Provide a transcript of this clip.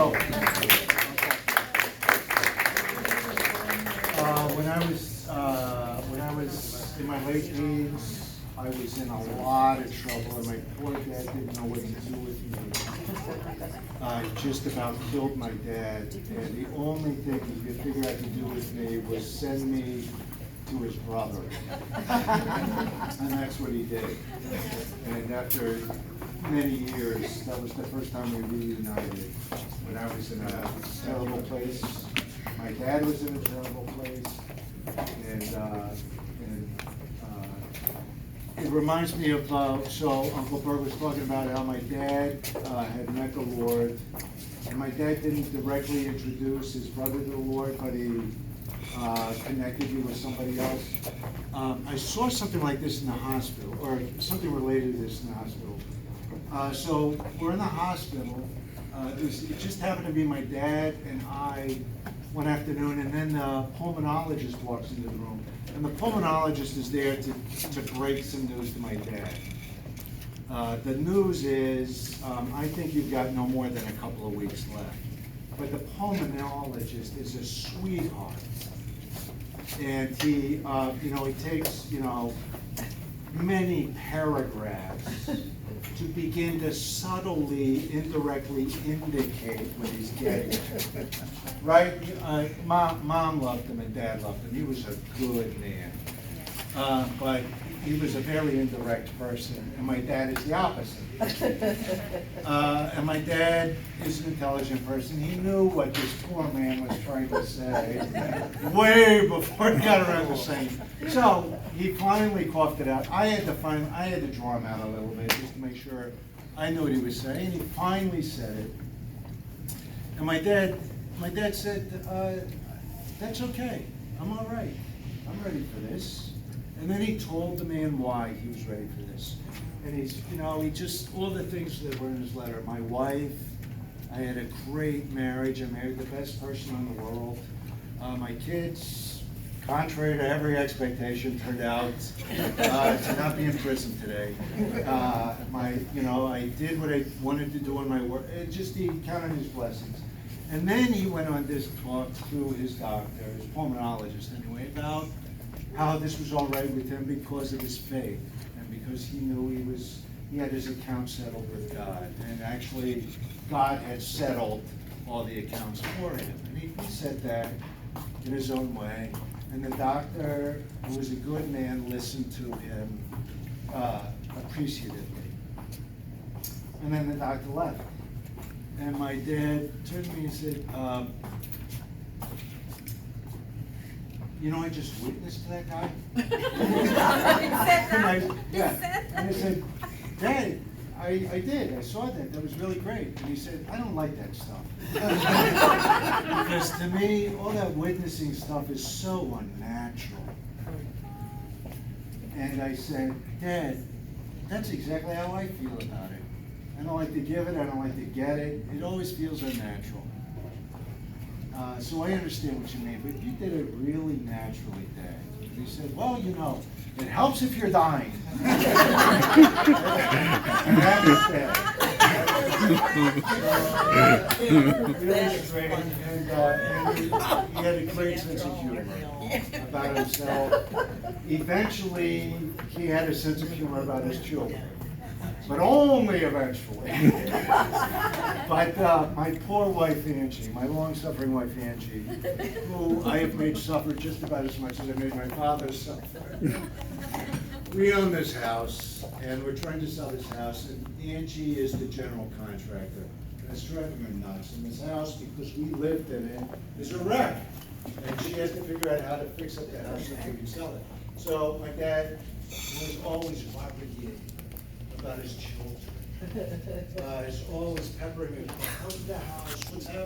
So, when I was in my late teens, I was in a lot of trouble, and my poor dad didn't know what to do with me. Just about killed my dad, and the only thing he could figure out to do with me was send me to his brother. And that's what he did. And after many years, that was the first time we reunited. When I was in a terrible place, my dad was in a terrible place, and it reminds me of, so Uncle Bert was talking about how my dad had met the Lord, and my dad didn't directly introduce his brother to the Lord, but he connected you with somebody else. I saw something like this in the hospital, or something related to this in the hospital. So we're in the hospital. It just happened to be my dad and I one afternoon, and then the pulmonologist walks into the room. And the pulmonologist is there to break some news to my dad. The news is, I think you've got no more than a couple of weeks left. But the pulmonologist is a sweetheart. And he, he takes, many paragraphs to begin to subtly, indirectly indicate what he's getting. Right? Mom loved him and Dad loved him. He was a good man. But he was a very indirect person, and my dad is the opposite. And my dad is an intelligent person. He knew what this poor man was trying to say way before he got around to saying it. So he finally coughed it out. I had to draw him out a little bit just to make sure I knew what he was saying. He finally said it. And my dad said, that's okay. I'm all right. I'm ready for this. And then he told the man why he was ready for this. And he just, all the things that were in his letter. My wife, I had a great marriage. I married the best person in the world. My kids, contrary to every expectation, turned out to not be in prison today. I did what I wanted to do in my work. He counted his blessings. And then he went on this talk to his doctor, his pulmonologist anyway, about how this was all right with him because of his faith, and because he knew he had his account settled with God, and actually God had settled all the accounts for him. And he said that in his own way, and the doctor, who was a good man, listened to him appreciatively. And then the doctor left. And my dad turned to me and said, I just witnessed that guy. And I said, Dad, I did. I saw that. That was really great. And he said, I don't like that stuff. Because to me, all that witnessing stuff is so unnatural. And I said, Dad, that's exactly how I feel about it. I don't like to give it. I don't like to get it. It always feels unnatural. So I understand what you mean, but you did it really naturally, Dad. And he said, well, it helps if you're dying. And that was Dad. Really great, and he had a great sense of humor about himself. Eventually, he had a sense of humor about his children. But only eventually. But my poor wife, Angie, my long-suffering wife, Angie, who I have made suffer just about as much as I made my father suffer. We own this house, and we're trying to sell this house, and Angie is the general contractor. And it's driving her nuts. And this house, because we lived in it, is a wreck. And she has to figure out how to fix up the house so we can sell it. So my dad was always worried about his children. Is always peppering him. How's the house? What's happening?